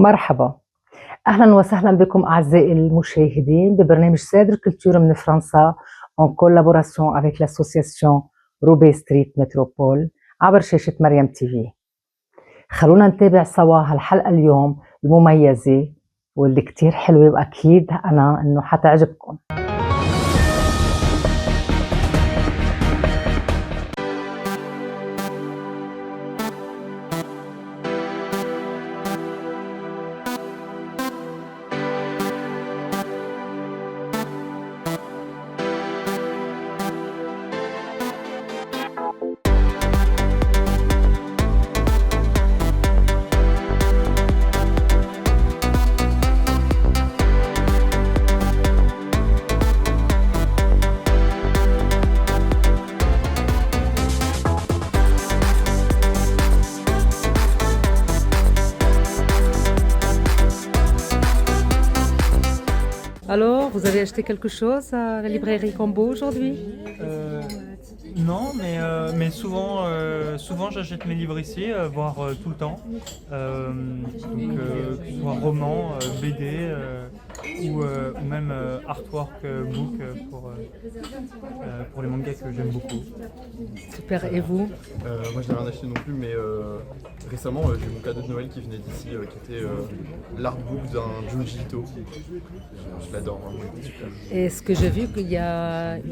مرحبا، أهلا وسهلا بكم أعزائي المشاهدين ببرنامج سادر كولتور من فرنسا en collaboration avec l'association روبي ستريت متروبول عبر شاشة مريم تي في. خلونا نتابع سوا هالحلقة اليوم المميزة واللي كتير حلوة وأكيد أنا إنه حتعجبكم. Alors, vous avez acheté quelque chose à la librairie Combo aujourd'hui? Non, mais souvent j'achète mes livres ici, voire tout le temps. Que ce soit roman, BD ou même artwork book pour les mangas que j'aime beaucoup. Super, et vous? Moi je n'ai rien acheté non plus, mais récemment j'ai eu mon cadeau de Noël qui venait d'ici, qui était l'artbook d'un Junji Ito. Je l'adore, vraiment, il était super. Est-ce que j'ai vu qu'il y a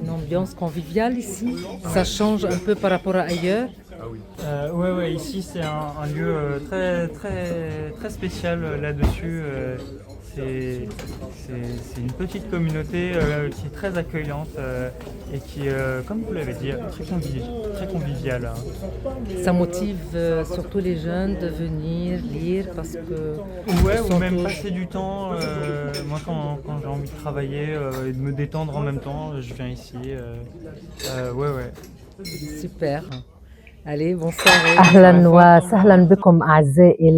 une ambiance conviviale ici? Ça change un peu par rapport à ailleurs? Ah oui. Ouais, ici c'est un lieu très spécial là-dessus. C'est une petite communauté qui est très accueillante et qui, comme vous l'avez dit, très conviviale. Ça motive surtout les jeunes de venir lire parce que... Ouais, ou même passer du temps. Moi, quand j'ai envie de travailler et de me détendre en même temps, je viens ici. Ouais. Super. Allez, bonsoir. أهلا وسهلا بكم أعزائي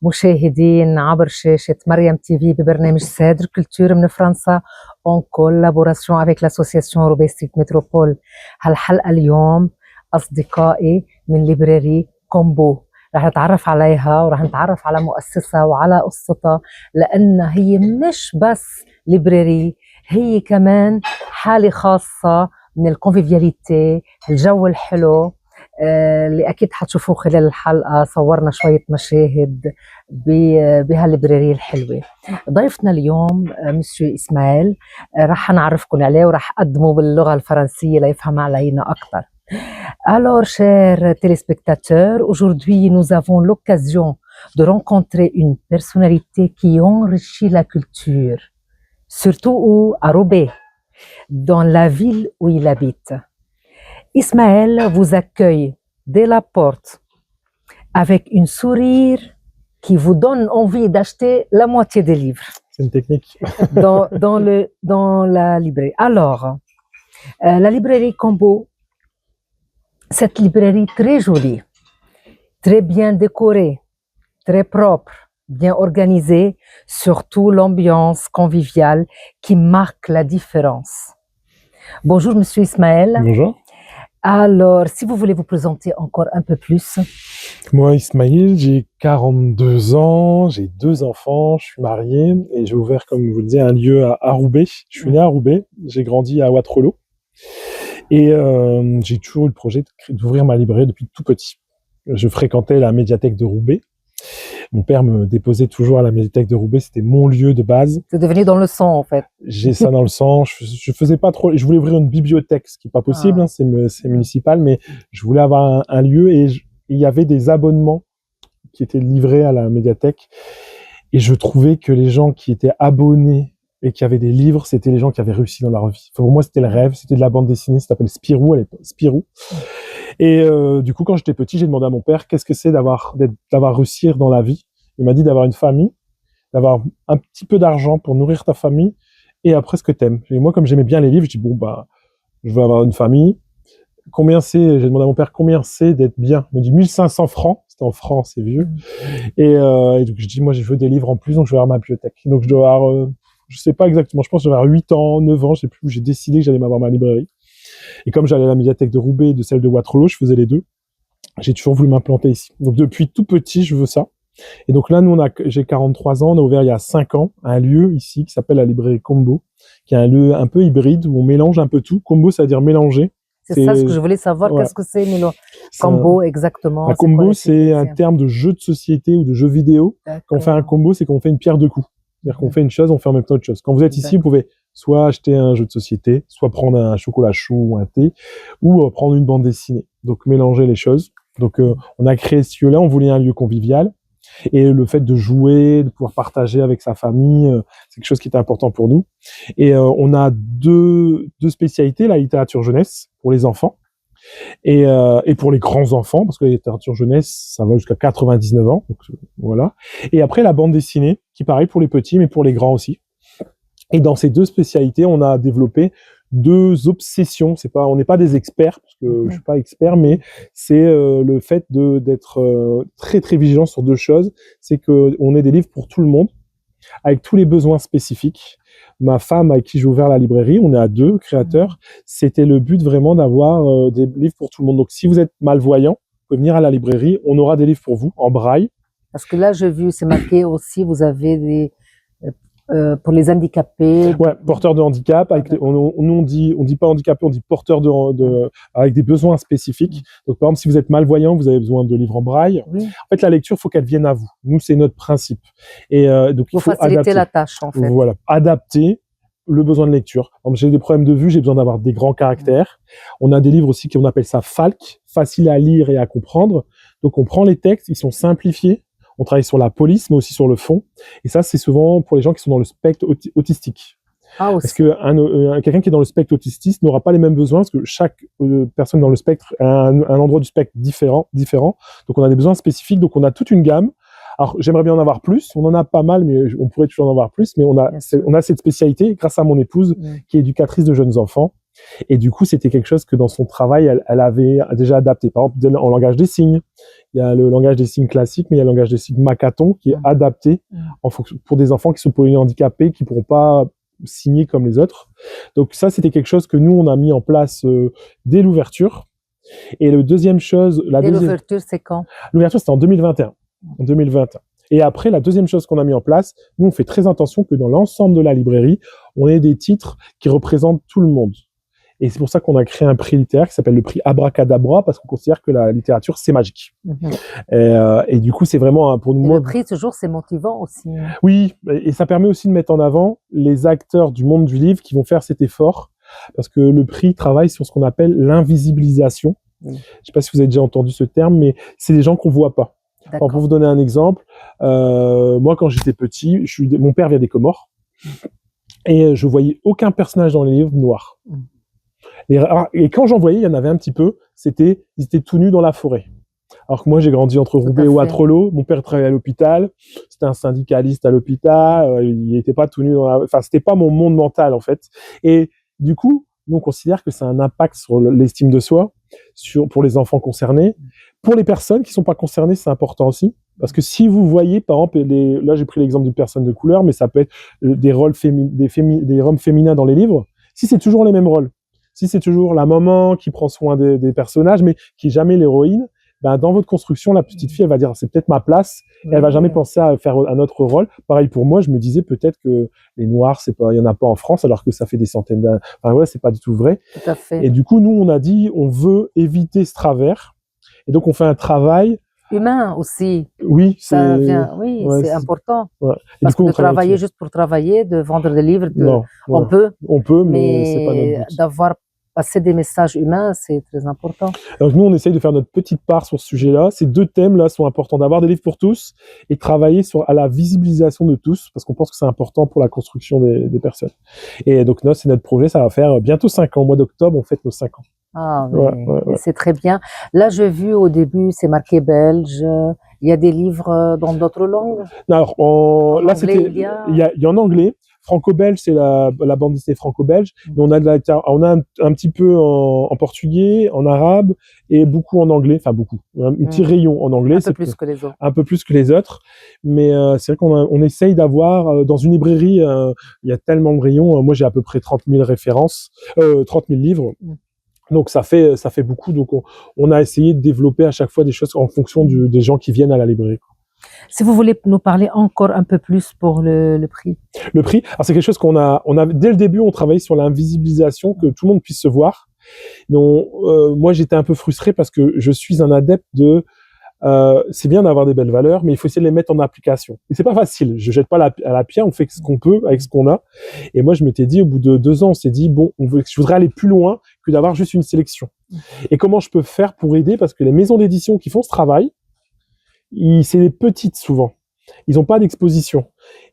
المشاهدين عبر شاشة مريم تي في ببرنامج سادر كولتور من فرنسا en collaboration avec l'association روبي ستريت متروبول. هالحلقة اليوم أصدقائي من ليبراري كومبو رح نتعرف عليها ورح نتعرف على مؤسسة وعلى قصتها، لأن هي مش بس ليبراري، هي كمان حالة خاصة من الكونفيفياليتي، الجو الحلو اللي أكيد حتشوفوه خلال الحلقة. صورنا شوية مشاهد بهالليبرارية الحلوة. ضيفنا اليوم مسيو إسماعيل، رح نعرفكم عليه ورح أقدمه باللغة الفرنسية ليفهم علينا أكثر. Alors, chers téléspectateurs, aujourd'hui nous avons l'occasion de rencontrer une personnalité qui enrichit la culture, surtout à Roubaix, dans la ville où il habite. Ismaël vous accueille dès la porte avec une sourire qui vous donne envie d'acheter la moitié des livres. C'est une technique. dans la librairie. Alors, la librairie Combo, cette librairie très jolie, très bien décorée, très propre, bien organisée, surtout l'ambiance conviviale qui marque la différence. Bonjour Monsieur Ismaël. Bonjour. Alors, si vous voulez vous présenter encore un peu plus. Moi, Ismaïl, j'ai 42 ans, j'ai 2 enfants, je suis marié et j'ai ouvert, comme vous le disiez, un lieu à Roubaix. Je suis né à Roubaix, j'ai grandi à Wattrelos et j'ai toujours eu le projet d'ouvrir ma librairie depuis tout petit. Je fréquentais la médiathèque de Roubaix. Mon père me déposait toujours à la médiathèque de Roubaix, c'était mon lieu de base. C'est devenu dans le sang en fait. J'ai ça dans le sang, je faisais pas trop, je voulais ouvrir une bibliothèque, ce qui est pas possible, hein, c'est municipal, mais je voulais avoir un lieu et il y avait des abonnements qui étaient livrés à la médiathèque et je trouvais que les gens qui étaient abonnés et qui avaient des livres, c'était les gens qui avaient réussi dans leur vie. Pour moi, c'était le rêve, c'était de la bande dessinée, ça s'appelle Spirou à l'époque, Spirou. Et du coup, quand j'étais petit, j'ai demandé à mon père qu'est-ce que c'est d'avoir réussi dans la vie. Il m'a dit d'avoir une famille, d'avoir un petit peu d'argent pour nourrir ta famille et après ce que t'aimes. Et moi, comme j'aimais bien les livres, je dis bon bah, je veux avoir une famille. J'ai demandé à mon père combien c'est d'être bien. Il m'a dit 1500 francs. C'était en francs, c'est vieux. Et donc je dis moi, je veux des livres en plus, donc je vais avoir ma bibliothèque. Donc je dois avoir, je sais pas exactement, je pense que je vais avoir 8 ans, 9 ans, je sais plus où j'ai décidé que j'allais m'avoir ma librairie. Et comme j'allais à la médiathèque de Roubaix et de celle de Wattrelos, je faisais les deux. J'ai toujours voulu m'implanter ici. Donc depuis tout petit, je veux ça. Et donc là, j'ai 43 ans, on a ouvert il y a 5 ans un lieu ici qui s'appelle la librairie Combo, qui est un lieu un peu hybride où on mélange un peu tout. Combo, ça veut dire mélanger. C'est ça ce que je voulais savoir. Ouais. Qu'est-ce que c'est, Milo? C'est Combo, exactement. un c'est quoi combo, la c'est un signification? terme de jeu de société ou de jeu vidéo. Quand on fait un D'accord. combo, c'est qu'on fait une pierre deux coups. C'est-à-dire qu'on fait une chose, on fait en même temps autre chose. Quand vous êtes ici, vous pouvez soit acheter un jeu de société, soit prendre un chocolat chaud ou un thé, ou prendre une bande dessinée. Donc mélanger les choses. Donc on a créé ce lieu-là, on voulait un lieu convivial. Et le fait de jouer, de pouvoir partager avec sa famille, c'est quelque chose qui était important pour nous. Et on a deux spécialités, la littérature jeunesse pour les enfants et pour les grands enfants, parce que la littérature jeunesse, ça va jusqu'à 99 ans. Donc, voilà. Et après, la bande dessinée, qui pareil pour les petits, mais pour les grands aussi. Et dans ces deux spécialités, on a développé deux obsessions. On n'est pas des experts, parce que je suis pas expert, mais c'est le fait d'être très très vigilant sur deux choses. C'est que on ait des livres pour tout le monde, avec tous les besoins spécifiques. Ma femme, avec qui j'ai ouvert la librairie, on est à 2 créateurs. C'était le but vraiment d'avoir des livres pour tout le monde. Donc, si vous êtes malvoyant, vous pouvez venir à la librairie. On aura des livres pour vous en braille. Parce que là, j'ai vu, c'est marqué aussi, vous avez des pour les handicapés. Ouais, porteurs de handicap. Nous, on dit pas handicapé, on dit porteurs avec des besoins spécifiques. Donc, par exemple, si vous êtes malvoyant, vous avez besoin de livres en braille. Oui. En fait, la lecture, faut qu'elle vienne à vous. Nous, c'est notre principe. Et donc, il Pour faut faciliter adapter. la tâche, en fait. Voilà, adapter le besoin de lecture. Donc, j'ai des problèmes de vue, j'ai besoin d'avoir des grands caractères. On a des livres aussi qu'on appelle ça FALC, facile à lire et à comprendre. Donc, on prend les textes, ils sont simplifiés. On travaille sur la police, mais aussi sur le fond. Et ça, c'est souvent pour les gens qui sont dans le spectre autistique. Ah, aussi. Parce que quelqu'un qui est dans le spectre autistique n'aura pas les mêmes besoins, parce que chaque personne dans le spectre a un endroit du spectre différent. Donc, on a des besoins spécifiques. Donc, on a toute une gamme. Alors, j'aimerais bien en avoir plus. On en a pas mal, mais on pourrait toujours en avoir plus. Mais on a cette spécialité grâce à mon épouse, qui est éducatrice de jeunes enfants. Et du coup, c'était quelque chose que dans son travail, elle avait déjà adapté. Par exemple, en langage des signes. Il y a le langage des signes classique, mais il y a le langage des signes Makaton qui est adapté en fonction, pour des enfants qui sont polyhandicapés, qui pourront pas signer comme les autres. Donc ça, c'était quelque chose que nous, on a mis en place dès l'ouverture. Et le deuxième chose... L'ouverture, c'est quand? L'ouverture, c'était en 2021. En 2021. Et après, la deuxième chose qu'on a mis en place, nous, on fait très attention que dans l'ensemble de la librairie, on ait des titres qui représentent tout le monde. Et c'est pour ça qu'on a créé un prix littéraire qui s'appelle le prix Abracadabra, parce qu'on considère que la littérature, c'est magique. Et du coup, c'est vraiment pour nous... Et le prix, toujours, c'est motivant aussi. Oui, et ça permet aussi de mettre en avant les acteurs du monde du livre qui vont faire cet effort, parce que le prix travaille sur ce qu'on appelle l'invisibilisation. Je ne sais pas si vous avez déjà entendu ce terme, mais c'est des gens qu'on ne voit pas. Alors, pour vous donner un exemple, moi, quand j'étais petit, mon père vient des Comores, et je voyais aucun personnage dans les livres noir. Et quand j'en voyais, il y en avait un petit peu, ils étaient tout nus dans la forêt. Alors que moi, j'ai grandi entre Roubaix et Wattrelos. Mon père travaillait à l'hôpital. C'était un syndicaliste à l'hôpital. Il n'était pas tout nu enfin, c'était pas mon monde mental, en fait. Et du coup, nous, on considère que ça a un impact sur l'estime de soi, pour les enfants concernés. Pour les personnes qui sont pas concernées, c'est important aussi. Parce que si vous voyez, par exemple, là, j'ai pris l'exemple d'une personne de couleur, mais ça peut être des rôles des rôles féminins dans les livres. Si c'est toujours les mêmes rôles, si c'est toujours la maman qui prend soin des personnages, mais qui est jamais l'héroïne, ben, dans votre construction, la petite fille, elle va dire, c'est peut-être ma place, et elle va jamais penser à faire un autre rôle. Pareil pour moi, je me disais peut-être que les Noirs, il y en a pas en France, alors que ça fait des centaines d'années. Enfin, ouais, c'est pas du tout vrai. Tout à fait. Et du coup, nous, on a dit, on veut éviter ce travers. Et donc, on fait un travail humain aussi. Oui, c'est important. Ouais. Parce que de travailler juste pour travailler, de vendre des livres, non, on peut, mais c'est pas notre but. D'avoir passé des messages humains, c'est très important. Donc nous, on essaye de faire notre petite part sur ce sujet-là. Ces deux thèmes-là sont importants, d'avoir des livres pour tous et travailler à la visibilisation de tous, parce qu'on pense que c'est important pour la construction des personnes. Et donc, c'est notre projet, ça va faire bientôt 5 ans. Au mois d'octobre, on fête nos 5 ans. Ah, c'est très bien. Là, j'ai vu au début, c'est marqué belge. Il y a des livres dans d'autres langues? Alors, là, il y a en anglais. Franco-belge, c'est la bande dessinée franco-belge. Mais on a un petit peu en portugais, en arabe et beaucoup en anglais. Enfin, beaucoup. Un petit rayon en anglais. Un peu plus que les autres. Un peu plus que les autres. Mais c'est vrai qu'on essaye d'avoir, dans une librairie, il y a tellement de rayons. Moi, j'ai à peu près 30 000 références, 30 000 livres. Donc ça fait beaucoup. Donc on a essayé de développer à chaque fois des choses en fonction des gens qui viennent à la librairie. Si vous voulez nous parler encore un peu plus pour le prix. Le prix, alors c'est quelque chose qu'on a, dès le début, on travaillait sur l'invisibilisation, que tout le monde puisse se voir. Donc, moi, j'étais un peu frustré parce que je suis un adepte de, c'est bien d'avoir des belles valeurs, mais il faut essayer de les mettre en application. Et c'est pas facile. Je jette pas à la pierre, on fait ce qu'on peut avec ce qu'on a. Et moi, je m'étais dit, au bout de 2 ans, on s'est dit, bon, je voudrais aller plus loin que d'avoir juste une sélection. Et comment je peux faire pour aider? Parce que les maisons d'édition qui font ce travail, c'est les petites souvent. Ils n'ont pas d'exposition.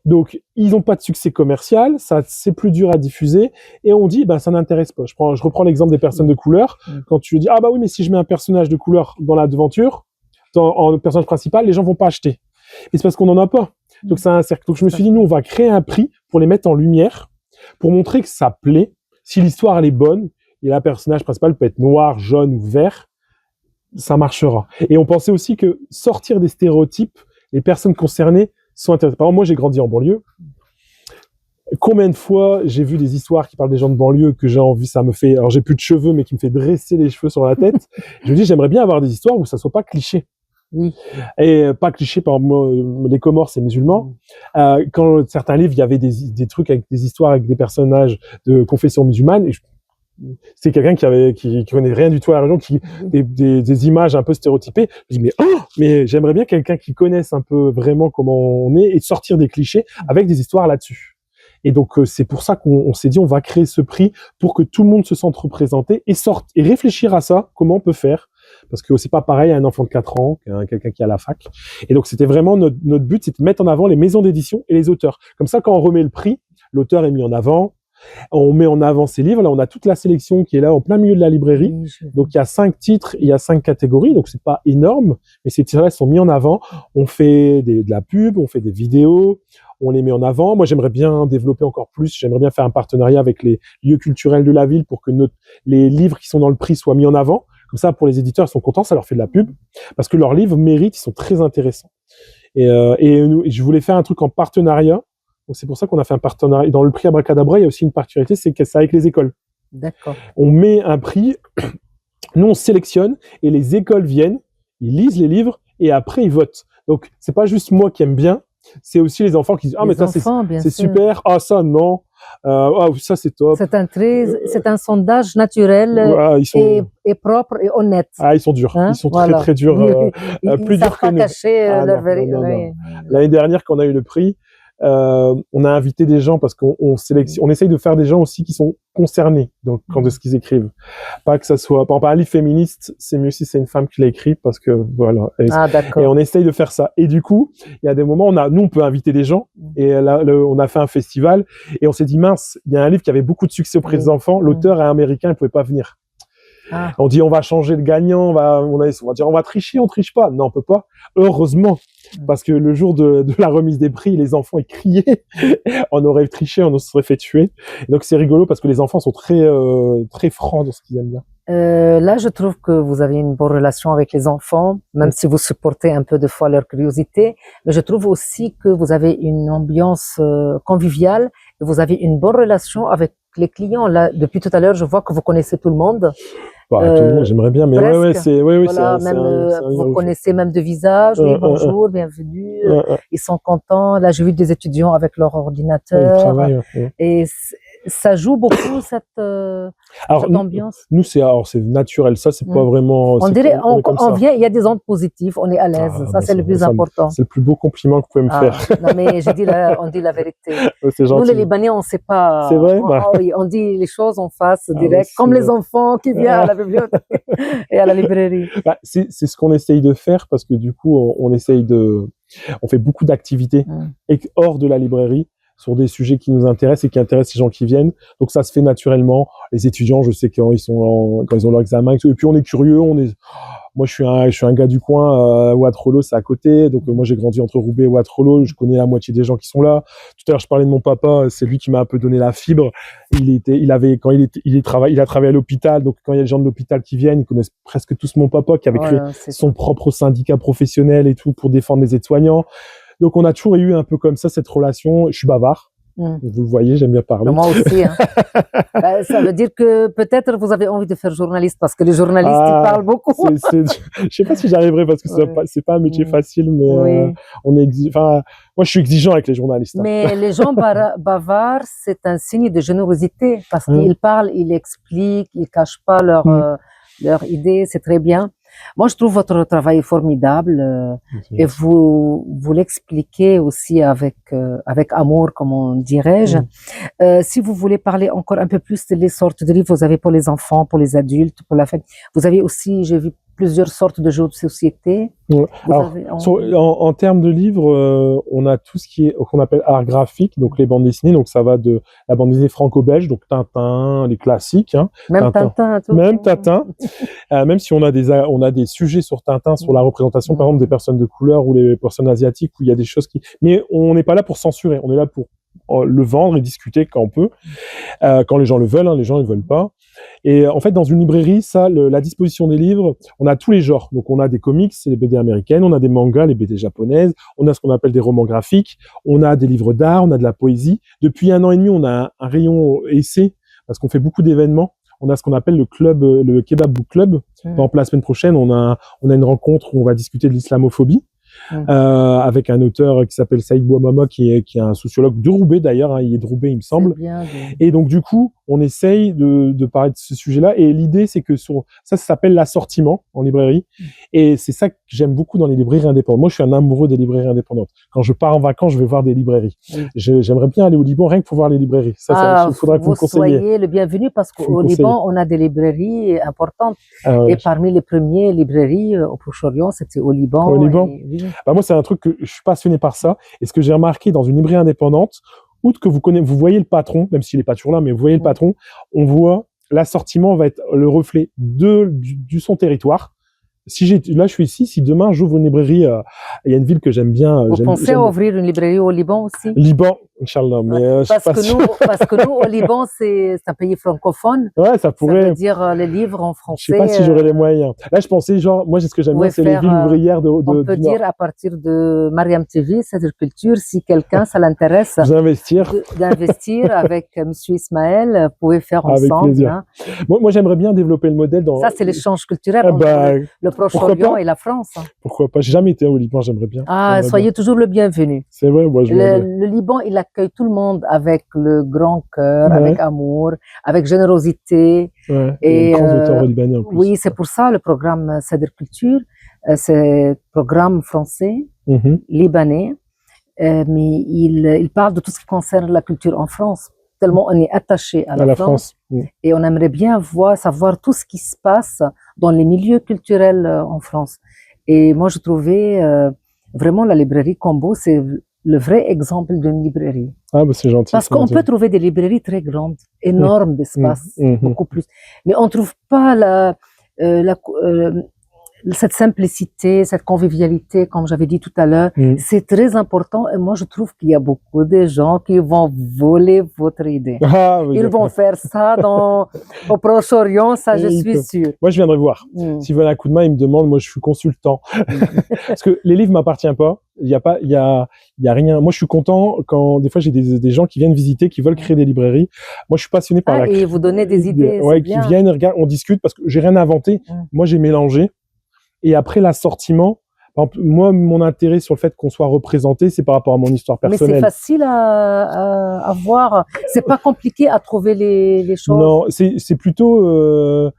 Donc, ils n'ont pas de succès commercial, ça, c'est plus dur à diffuser, et on dit, ben, ça n'intéresse pas. Je reprends l'exemple des personnes de couleur. Quand tu dis, ah bah oui, mais si je mets un personnage de couleur dans la devanture, en personnage principal, les gens vont pas acheter. Et c'est parce qu'on n'en a pas. Donc, c'est un cercle. Donc, je me suis dit, nous, on va créer un prix pour les mettre en lumière, pour montrer que ça plaît. Si l'histoire, elle est bonne, et le personnage principal peut être noir, jaune ou vert, ça marchera. Et on pensait aussi que sortir des stéréotypes, les personnes concernées sont intéressées. Par exemple, moi, j'ai grandi en banlieue. Combien de fois j'ai vu des histoires qui parlent des gens de banlieue que j'ai envie, ça me fait, alors j'ai plus de cheveux, mais qui me fait dresser les cheveux sur la tête. Je me dis, j'aimerais bien avoir des histoires où ça soit pas cliché. Oui. Et pas cliché, par exemple, les Comores, c'est musulman. Quand certains livres, il y avait des trucs avec des histoires avec des personnages de confession musulmane, et c'est quelqu'un qui connaît rien du tout à la région, des images un peu stéréotypées. Je dis, mais j'aimerais bien quelqu'un qui connaisse un peu vraiment comment on est et sortir des clichés avec des histoires là-dessus. Et donc, c'est pour ça qu'on s'est dit, on va créer ce prix pour que tout le monde se sente représenté et réfléchir à ça, comment on peut faire. Parce que c'est pas pareil à un enfant de 4 ans qu'à quelqu'un qui est à la fac. Et donc, c'était vraiment notre but, c'était de mettre en avant les maisons d'édition et les auteurs. Comme ça, quand on remet le prix, l'auteur est mis en avant. On met en avant ces livres. Là, on a toute la sélection qui est là en plein milieu de la librairie. Donc, il y a 5 titres, il y a 5 catégories. Donc, c'est pas énorme, mais ces titres-là sont mis en avant. On fait de la pub, on fait des vidéos, on les met en avant. Moi, j'aimerais bien développer encore plus. J'aimerais bien faire un partenariat avec les lieux culturels de la ville pour que les livres qui sont dans le prix soient mis en avant. Comme ça, pour les éditeurs, ils sont contents, ça leur fait de la pub. Parce que leurs livres méritent, ils sont très intéressants. Et je voulais faire un truc en partenariat. Donc, c'est pour ça qu'on a fait un partenariat. Dans le prix Abracadabra, il y a aussi une particularité, c'est que c'est avec les écoles. D'accord. On met un prix, nous on sélectionne et les écoles viennent, ils lisent les livres et après ils votent. Donc, c'est pas juste moi qui aime bien, c'est aussi les enfants qui disent, ah, mais ça c'est super, ah, ça non, ça c'est top. C'est un sondage naturel et propre et honnête. Ah, ils sont durs. Ils sont très durs, plus durs que nous. Cacher leur vérité. L'année dernière, quand on a eu le prix, on a invité des gens parce qu'on sélectionne, on essaye de faire des gens aussi qui sont concernés de ce qu'ils écrivent. Pas que ça soit, par exemple, un livre féministe, c'est mieux si c'est une femme qui l'a écrit parce que voilà. Et on essaye de faire ça. Et du coup, il y a des moments, nous, on peut inviter des gens. Et là, on a fait un festival et on s'est dit, mince, il y a un livre qui avait beaucoup de succès auprès des enfants. L'auteur est américain, il pouvait pas venir. On dit, on va changer le gagnant, on va dire, on va tricher, on triche pas. Non, on peut pas. Heureusement. Parce que le jour de la remise des prix, les enfants, ils criaient. On aurait triché, on se serait fait tuer. Et donc, c'est rigolo parce que les enfants sont très francs dans ce qu'ils aiment bien. Là, je trouve que vous avez une bonne relation avec les enfants, même si vous supportez un peu de fois leur curiosité. Mais je trouve aussi que vous avez une ambiance conviviale et vous avez une bonne relation avec les clients. Là, depuis tout à l'heure, je vois que vous connaissez tout le monde. Tout le monde, j'aimerais bien, mais vous connaissez même de visage. Oui, bonjour, bienvenue. Ils sont contents. Là, j'ai vu des étudiants avec leur ordinateur. Ils travaillent, et ça joue beaucoup cette ambiance. Nous, c'est naturel. Ça, c'est pas vraiment. On dirait, on vient, il y a des ondes positives, on est à l'aise. Ça, c'est le plus important. C'est le plus beau compliment que vous pouvez me faire. Non, mais on dit la vérité. C'est gentil. Nous, les Libanais, on sait pas. C'est vrai. Oui, on dit les choses en face, direct, comme les enfants qui viennent à la bibliothèque et à la librairie. C'est ce qu'on essaye de faire parce que du coup, on fait beaucoup d'activités hors de la librairie sur des sujets qui nous intéressent et qui intéressent les gens qui viennent. Donc ça se fait naturellement. Les étudiants, je sais quand ils ont leur examen, et puis on est curieux, moi je suis un gars du coin, Ouattrolo c'est à côté, donc moi j'ai grandi entre Roubaix et Ouattrolo, je connais la moitié des gens qui sont là. Tout à l'heure je parlais de mon papa, c'est lui qui m'a un peu donné la fibre. Il a travaillé à l'hôpital, donc quand il y a des gens de l'hôpital qui viennent, ils connaissent presque tous mon papa qui avait créé son propre syndicat professionnel et tout pour défendre les aides-soignants. Donc on a toujours eu un peu comme ça cette relation. Je suis bavard, Vous le voyez, j'aime bien parler. Moi aussi. Hein. Ça veut dire que peut-être vous avez envie de faire journaliste parce que les journalistes ils parlent beaucoup. Je sais pas si j'arriverai parce que c'est pas un métier facile, mais moi je suis exigeant avec les journalistes. Hein. Mais les gens bavards, c'est un signe de générosité parce qu'ils parlent, ils expliquent, ils cachent pas leur idée, c'est très bien. Moi, je trouve votre travail formidable et vous l'expliquez aussi avec amour, comme on dirais-je. Si vous voulez parler encore un peu plus des sortes de livres, vous avez pour les enfants, pour les adultes, pour la famille. Vous avez aussi, j'ai vu plusieurs sortes de jeux de société. Alors, en termes de livres, on a tout ce qu'on appelle art graphique, donc les bandes dessinées. Donc ça va de la bande dessinée franco-belge, donc Tintin, les classiques. Hein, même Tintin. Même Tintin. Même si on a des sujets sur Tintin, sur la représentation, par exemple, des personnes de couleur ou les personnes asiatiques, où il y a des choses Mais on n'est pas là pour censurer. On est là pour le vendre et discuter quand on peut, quand les gens le veulent. Hein, les gens ils veulent pas. Et en fait, dans une librairie, la disposition des livres, on a tous les genres. Donc, on a des comics, c'est les BD américaines, on a des mangas, les BD japonaises, on a ce qu'on appelle des romans graphiques, on a des livres d'art, on a de la poésie. Depuis 1 an et demi, on a un rayon essai, parce qu'on fait beaucoup d'événements. On a ce qu'on appelle le Kebab Book Club. Par exemple, la semaine prochaine, on a une rencontre où on va discuter de l'islamophobie. Avec un auteur qui s'appelle Saïd Bouamama, qui est un sociologue de Roubaix d'ailleurs, hein, il est de Roubaix il me semble. Et donc du coup, on essaye de parler de ce sujet-là. Et l'idée, c'est que ça s'appelle l'assortiment en librairie. Et c'est ça que j'aime beaucoup dans les librairies indépendantes. Moi, je suis un amoureux des librairies indépendantes. Quand je pars en vacances, je vais voir des librairies. J'aimerais bien aller au Liban rien que pour voir les librairies. Il faudra que vous me conseilliez. Soyez le bienvenu parce qu'au Liban, on a des librairies importantes. Et parmi les premières librairies au Proche-Orient, c'était au Liban. Au Liban. Moi, c'est un truc que je suis passionné par ça. Et ce que j'ai remarqué dans une librairie indépendante, outre que vous voyez le patron, même s'il n'est pas toujours là, mais vous voyez le patron, on voit l'assortiment va être le reflet du son territoire. Là, je suis ici. Si demain j'ouvre une librairie, il y a une ville que j'aime bien. Vous pensez ouvrir une librairie au Liban aussi? Liban, Inch'Allah. Mais parce que nous, au Liban, c'est un pays francophone. Ouais, ça pourrait. Ça veut dire les livres en français. Je sais pas si j'aurais les moyens. Là, je pensais moi, ce que j'aime bien, c'est les villes ouvrières on peut dire à partir de Mariam TV, Sadr Culture, si quelqu'un ça l'intéresse. D'investir avec Monsieur Ismaël, vous pouvez faire ensemble. Avec plaisir. Hein. Moi, j'aimerais bien développer le modèle dans. Ça, c'est l'échange culturel. Le Proche-Orient et la France. Pourquoi pas? J'ai jamais été au Liban, j'aimerais bien. Soyez toujours le bienvenu. C'est vrai, moi le Liban, il accueille tout le monde avec le grand cœur, avec amour, avec générosité. Ouais, et grands auteurs libanais en plus. Oui, c'est pour ça le programme Sadr Culture, c'est un programme français, libanais, mais il parle de tout ce qui concerne la culture en France. Tellement on est attaché à la France. Et on aimerait bien savoir tout ce qui se passe dans les milieux culturels en France. Et moi, je trouvais vraiment la librairie Combo, c'est le vrai exemple d'une librairie. Ah, bah c'est gentil. Parce qu'on peut trouver des librairies très grandes, énormes d'espace, beaucoup plus. Mais on ne trouve pas cette simplicité, cette convivialité, comme j'avais dit tout à l'heure, c'est très important. Et moi, je trouve qu'il y a beaucoup de gens qui vont voler votre idée. Ils vont faire ça au Proche-Orient, ça, je suis sûre. Moi, je viendrai voir. S'ils veulent un coup de main, ils me demandent. Moi, je suis consultant. Parce que les livres ne m'appartiennent pas. Il y a rien. Moi, je suis content quand des fois j'ai des gens qui viennent visiter, qui veulent créer des librairies. Moi, je suis passionné par et vous donnez des idées. Qui viennent, regarde, on discute parce que j'ai rien inventé. Moi, j'ai mélangé. Et après l'assortiment, par exemple, moi, mon intérêt sur le fait qu'on soit représenté, c'est par rapport à mon histoire personnelle. Mais c'est facile à voir. C'est pas compliqué à trouver les choses. Non, c'est plutôt.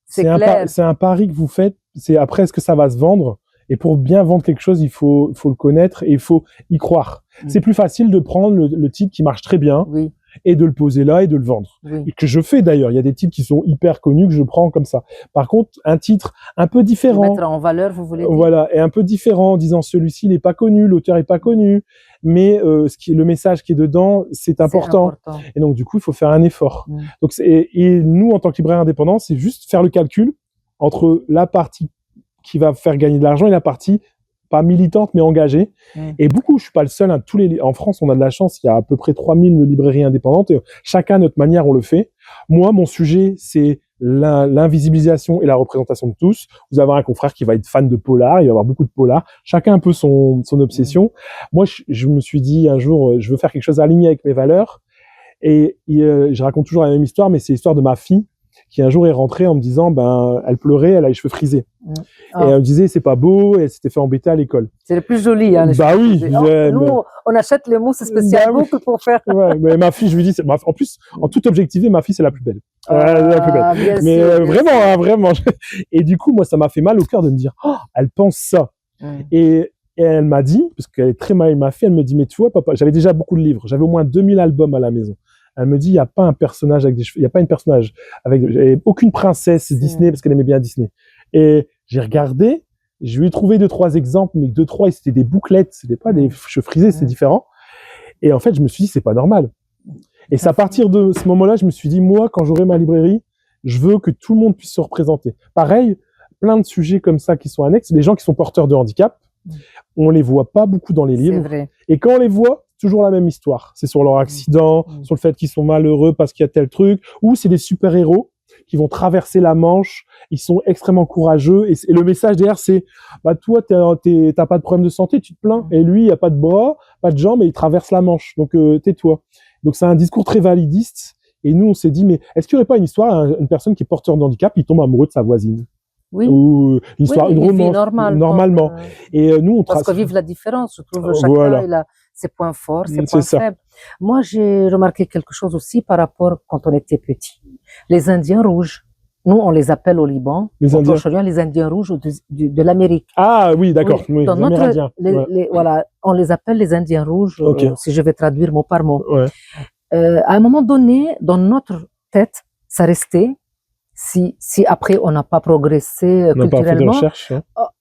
C'est un pari que vous faites. C'est après, est-ce que ça va se vendre? Et pour bien vendre quelque chose, il faut le connaître et il faut y croire. C'est plus facile de prendre le titre qui marche très bien. Oui. Et de le poser là et de le vendre. Et que je fais d'ailleurs. Il y a des titres qui sont hyper connus que je prends comme ça. Par contre, un titre un peu différent. Mettre en valeur, vous voulez dire. Voilà. Et un peu différent en disant celui-ci n'est pas connu, l'auteur est pas connu, mais le message qui est dedans, c'est important. Et donc, du coup, il faut faire un effort. Donc, et nous, en tant que libraire indépendant, c'est juste faire le calcul entre la partie qui va faire gagner de l'argent et la partie pas militantes, mais engagées. Et beaucoup, je suis pas le seul. Hein, en France, on a de la chance. Il y a à peu près 3000 librairies indépendantes. Et chacun à notre manière, on le fait. Moi, mon sujet, c'est l'invisibilisation et la représentation de tous. Vous avez un confrère qui va être fan de polar, il va y avoir beaucoup de polar. Chacun un peu son obsession. Moi, je me suis dit un jour, je veux faire quelque chose aligné avec mes valeurs. Et je raconte toujours la même histoire, mais c'est l'histoire de ma fille qui un jour est rentrée en me disant, elle pleurait, elle a les cheveux frisés. Et elle me disait, c'est pas beau, et elle s'était fait embêter à l'école. C'est le plus joli, hein, les bah cheveux oui. frisés. Nous, on achète les mousses spécialement pour faire. Ouais, mais ma fille, je lui dis, en plus, en toute objectivité, ma fille, c'est la plus belle. La plus belle. Mais sûr, vraiment, hein, vraiment. Et du coup, moi, ça m'a fait mal au cœur de me dire, elle pense ça. Et elle m'a dit, parce qu'elle est très mal, ma fille, elle me dit, mais tu vois, papa, j'avais déjà beaucoup de livres, j'avais au moins 2000 albums à la maison. Elle me dit, il n'y a pas un personnage avec des cheveux, il n'y a pas une personnage avec, aucune princesse Disney, parce qu'elle aimait bien Disney. Et j'ai regardé, je lui ai trouvé 2-3 exemples, mais 2-3, c'était des bouclettes, c'était pas des cheveux frisés, c'est différent. Et en fait, je me suis dit, c'est pas normal. Et c'est à partir de ce moment-là, je me suis dit, moi, quand j'aurai ma librairie, je veux que tout le monde puisse se représenter. Pareil, plein de sujets comme ça qui sont annexes, les gens qui sont porteurs de handicap, on les voit pas beaucoup dans les livres. Vrai. Et quand on les voit, toujours la même histoire. C'est sur leur accident, sur le fait qu'ils sont malheureux parce qu'il y a tel truc, ou c'est des super-héros qui vont traverser la Manche, ils sont extrêmement courageux, et le message derrière, c'est, toi, t'as pas de problème de santé, tu te plains, et lui, il a pas de bras, pas de jambes, et il traverse la Manche, donc tais-toi. Donc c'est un discours très validiste, et nous, on s'est dit, mais est-ce qu'il y aurait pas une histoire, une personne qui est porteur de handicap, il tombe amoureux de sa voisine? Oui. Ou une histoire, une romance, normalement. Et nous, on parce que vive la différence, je trouve, chacun, il a ses points forts, ses points faibles. Moi, j'ai remarqué quelque chose aussi par rapport quand on était petit. Les Indiens rouges, nous, on les appelle au Liban, les Indiens rouges de l'Amérique. Ah oui, d'accord. Oui, dans voilà, on les appelle les Indiens rouges, si je vais traduire mot par mot. À un moment donné, dans notre tête, ça restait, si après on n'a pas progressé culturellement,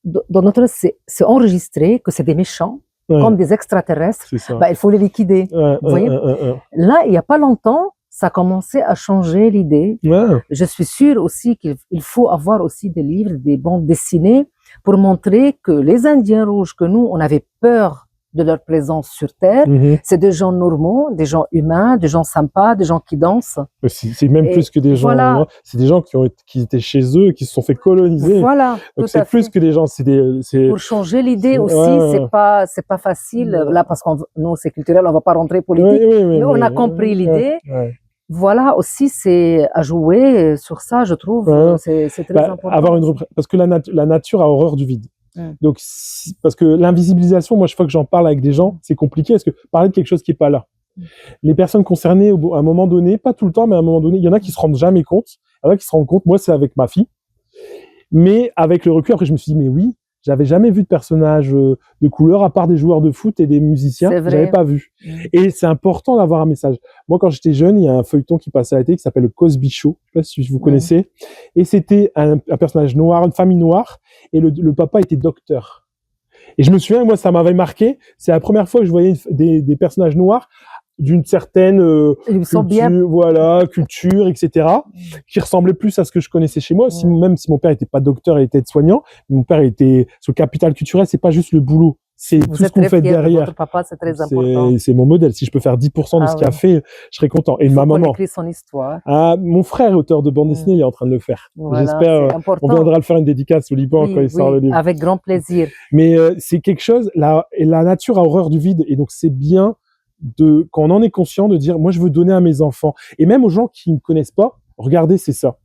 dans notre c'est enregistré que c'est des méchants, comme des extraterrestres, il faut les liquider. Vous voyez là, il n'y a pas longtemps, ça a commencé à changer l'idée. Je suis sûre aussi qu'il faut avoir aussi des livres, des bandes dessinées pour montrer que les Indiens rouges, que nous, on avait peur de leur présence sur Terre, c'est des gens normaux, des gens humains, des gens sympas, des gens qui dansent. C'est même plus que des gens, c'est des gens qui étaient chez eux et qui se sont fait coloniser. Voilà. Donc c'est plus que des gens, Pour changer l'idée aussi, c'est pas facile. Là, parce que nous, c'est culturel, on va pas rentrer politique. Mais on a compris l'idée. Voilà, aussi, c'est à jouer sur ça, je trouve. C'est très important. Parce que la nature a horreur du vide. Donc, parce que l'invisibilisation, moi, chaque fois que j'en parle avec des gens, c'est compliqué parce que parler de quelque chose qui est pas là. Les personnes concernées, à un moment donné, pas tout le temps, mais à un moment donné, il y en a qui se rendent jamais compte. Il y en a qui se rendent compte. Moi, c'est avec ma fille. Mais avec le recul, après, je me suis dit, mais oui, j'avais jamais vu de personnage de couleur à part des joueurs de foot et des musiciens. J'avais pas vu. Et c'est important d'avoir un message. Moi, quand j'étais jeune, il y a un feuilleton qui passait à la télé qui s'appelle le Cosby Show. Je sais pas si vous connaissez. Et c'était un personnage noir, une famille noire. Et le papa était docteur. Et je me souviens, moi, ça m'avait marqué. C'est la première fois que je voyais des personnages noirs d'une certaine culture, etc., qui ressemblait plus à ce que je connaissais chez moi. Même si mon père était pas docteur et était aide-soignant, mon père était ce capital culturel, c'est pas juste le boulot, c'est tout ce qu'on fait derrière. Votre papa, c'est très important. C'est mon modèle. Si je peux faire 10% de ce qu'il a fait, je serais content. Et ma maman. Écrit son histoire. Mon frère, auteur de bande dessinée, il est en train de le faire. Voilà, j'espère. On viendra le faire une dédicace au Liban quand il sort le livre. Avec grand plaisir. Mais c'est quelque chose. Et la nature a horreur du vide, et donc c'est bien quand on en est conscient, de dire, moi, je veux donner à mes enfants, et même aux gens qui ne me connaissent pas, regardez, c'est ça.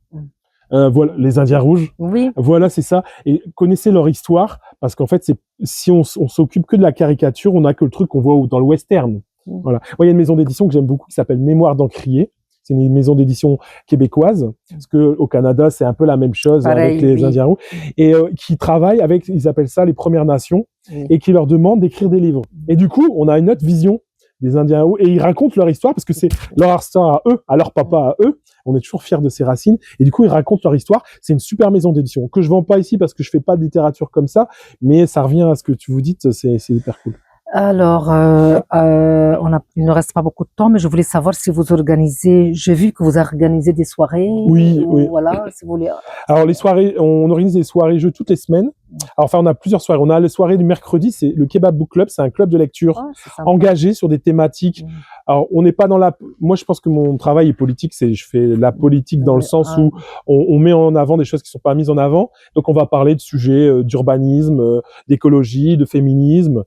Voilà, les Indiens rouges. Oui. Voilà, c'est ça. Et connaissez leur histoire, parce qu'en fait, si on s'occupe que de la caricature, on n'a que le truc qu'on voit dans le western. Voilà. Moi, il y a une maison d'édition que j'aime beaucoup qui s'appelle Mémoire d'Encrier. C'est une maison d'édition québécoise, parce que au Canada, c'est un peu la même chose avec les Indiens rouges, et qui travaillent avec, ils appellent ça les Premières Nations, et qui leur demandent d'écrire des livres. Et du coup, on a une autre vision des Indiens rouges, et ils racontent leur histoire parce que c'est leur histoire à eux, à leur papa à eux. On est toujours fiers de ces racines, et du coup ils racontent leur histoire. C'est une super maison d'édition que je vends pas ici parce que je fais pas de littérature comme ça, mais ça revient à ce que tu vous dites, c'est hyper cool. Alors, il ne reste pas beaucoup de temps, mais je voulais savoir si vous organisez. J'ai vu que vous organisez des soirées. Oui. Voilà, si vous voulez. Alors les soirées, on organise des soirées jeux toutes les semaines. Alors, enfin, on a plusieurs soirées. On a les soirées du mercredi, c'est le Kebab Book Club, c'est un club de lecture Oh, c'est sympa. engagé sur des thématiques. Alors, on n'est pas dans la... Moi, je pense que mon travail est politique, je fais la politique dans le sens où on met en avant des choses qui sont pas mises en avant. Donc, on va parler de sujets d'urbanisme, d'écologie, de féminisme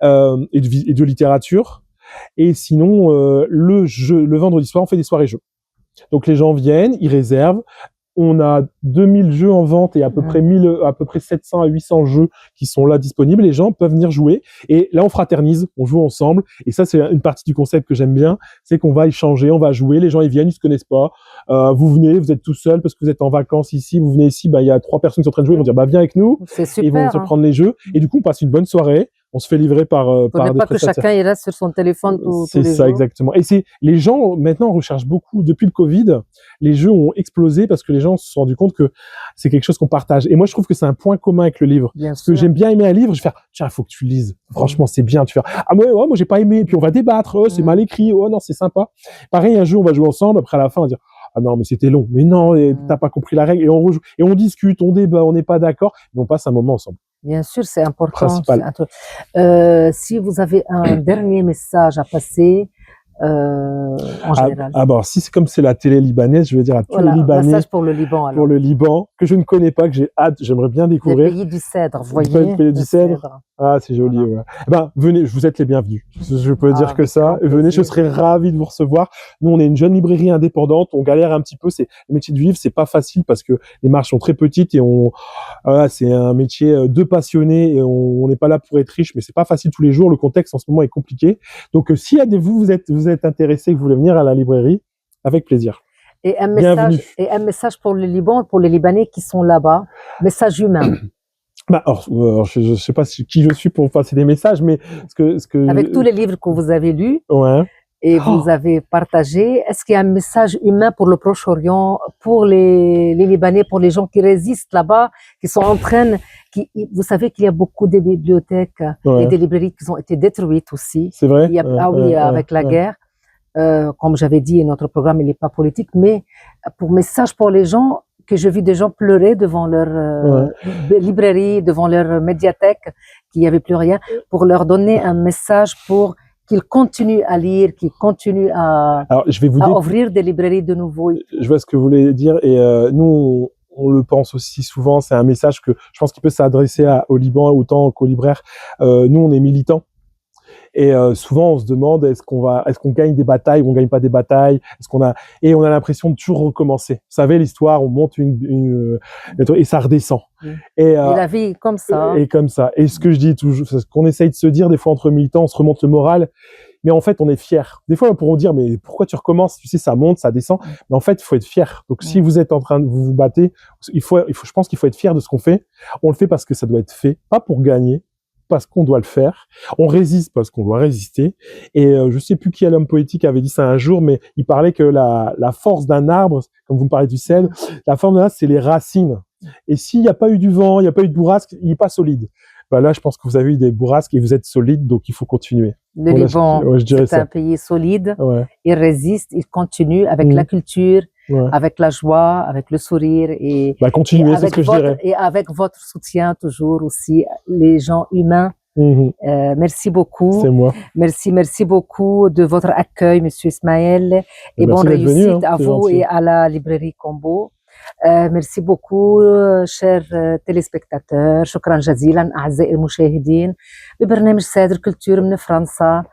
et de littérature. Et sinon, le vendredi soir, on fait des soirées jeux. Donc, les gens viennent, ils réservent. On a 2000 jeux en vente et à peu près 700 à 800 jeux qui sont là disponibles. Les gens peuvent venir jouer. Et là, on fraternise, on joue ensemble. Et ça, c'est une partie du concept que j'aime bien. C'est qu'on va échanger, on va jouer. Les gens, ils viennent, ils se connaissent pas. Vous venez, vous êtes tout seul parce que vous êtes en vacances ici. Vous venez ici, il y a 3 personnes qui sont en train de jouer. Ils vont dire, viens avec nous. C'est super. Et ils vont se prendre les jeux. Et du coup, on passe une bonne soirée. On se fait livrer par Pour des ne pas que prestataires. chacun il reste sur son téléphone tous C'est les ça, jours. exactement. Et les gens, maintenant, recherchent beaucoup. Depuis le Covid, les jeux ont explosé parce que les gens se sont rendus compte que c'est quelque chose qu'on partage. Et moi, je trouve que c'est un point commun avec le livre. Bien Parce que sûr. j'aime bien aimer un livre, je vais faire, tiens, il faut que tu le lises. Franchement, c'est bien. Tu fais, ah, moi, j'ai pas aimé. Puis on va débattre. Oh, c'est mal écrit. Oh, non, c'est sympa. Pareil, un jeu, on va jouer ensemble. Après, à la fin, on va dire, ah non, mais c'était long. Mais non, t'as pas compris la règle. Et on rejoue. Et on discute, on débat, on n'est pas d'accord. Mais on passe un moment ensemble. Bien sûr, c'est important. Principal. C'est un truc. Si vous avez un dernier message à passer, en général. Bon, si c'est comme c'est la télé libanaise, je veux dire à tous les Libanais. Message pour le Liban, alors. Pour le Liban, que je ne connais pas, que j'ai hâte, j'aimerais bien Les découvrir. pays du cèdre, vous voyez. Le pays du cèdre. Ah, c'est joli, ouais. Venez, vous êtes les bienvenus. Je peux dire que ça. Venez, je serai ravi de vous recevoir. Nous, on est une jeune librairie indépendante. On galère un petit peu. Le métier du livre, c'est pas facile parce que les marges sont très petites et c'est un métier de passionnés et on n'est pas là pour être riche, mais c'est pas facile tous les jours. Le contexte en ce moment est compliqué. Donc, si vous êtes intéressé, que vous voulez venir à la librairie, avec plaisir. Et un Bienvenue. message pour le Liban, pour les Libanais qui sont là-bas. Message humain. Je sais pas qui je suis pour passer des messages, mais avec tous les livres que vous avez lus ouais. et vous avez partagé, est-ce qu'il y a un message humain pour le Proche-Orient, pour les Libanais, pour les gens qui résistent là-bas, qui sont en train, vous savez qu'il y a beaucoup de bibliothèques et des librairies qui ont été détruites aussi. C'est vrai. Avec la guerre. Comme j'avais dit, notre programme il n'est pas politique, mais pour message pour les gens, que je vis des gens pleurer devant leur librairie, devant leur médiathèque, qu'il n'y avait plus rien, pour leur donner un message pour qu'ils continuent à lire, qu'ils continuent à ouvrir des librairies de nouveau. Je vois ce que vous voulez dire, et nous, on le pense aussi souvent, c'est un message que je pense qu'il peut s'adresser au Liban autant qu'aux libraires. Nous, on est militants. Et souvent, on se demande est-ce qu'on gagne des batailles ou on gagne pas des batailles, et on a l'impression de toujours recommencer. Vous savez, l'histoire, on monte et ça redescend. Et la vie est comme ça. Et comme ça. Et ce que je dis toujours, ce qu'on essaye de se dire des fois entre militants, on se remonte le moral. Mais en fait, on est fiers. Des fois, on pourrait dire, mais pourquoi tu recommences? Tu sais, ça monte, ça descend. Mais en fait, il faut être fier. Donc, si vous êtes en train de vous battre, je pense qu'il faut être fier de ce qu'on fait. On le fait parce que ça doit être fait, pas pour gagner, parce qu'on doit le faire. On résiste parce qu'on doit résister. Et je sais plus qui est l'homme poétique avait dit ça un jour, mais il parlait que la force d'un arbre, comme vous me parlez du cèdre, la force d'un arbre, c'est les racines. Et s'il n'y a pas eu du vent, il n'y a pas eu de bourrasque, il n'est pas solide. Là, je pense que vous avez eu des bourrasques et vous êtes solide, donc il faut continuer. Le Liban, c'est un pays solide. Ouais. Il résiste, il continue avec la culture, avec la joie, avec le sourire et continuez, c'est ce que je dirais. Et avec votre soutien toujours aussi, les gens humains. Merci beaucoup. C'est moi. Merci beaucoup de votre accueil, Monsieur Ismaël, et bonne réussite à vous et à la librairie Combo. merci beaucoup chers téléspectateurs. شكرا جزيلا أعزائي المشاهدين ببرنامج سادر كولتور من فرنسا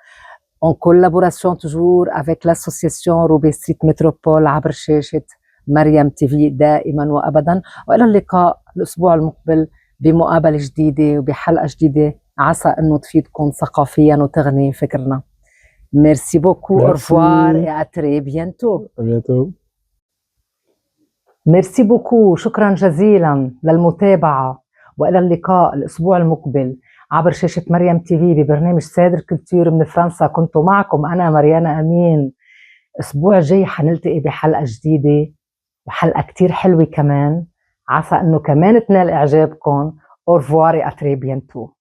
en collaboration toujours avec l'association روبي ستريت متروبول عبر شاشة مريم تيفي دائما وأبدا. وإلى اللقاء الأسبوع المقبل بمقابلة جديدة وبحلقة جديدة عسى أنه تفيدكم ثقافيا وتغني فكرنا. Merci beaucoup, au revoir et à très bientôt. À bientôt. ميرسي بوكو، شكرا جزيلا للمتابعة وإلى اللقاء الأسبوع المقبل عبر شاشة مريم تيفي ببرنامج سادر كولتور من فرنسا. كنت معكم أنا مريانا أمين. الأسبوع الجاي حنلتقي بحلقة جديدة وحلقة كتير حلوة كمان، عسى أنه كمان تنال إعجابكم. au revoir et à très bientôt.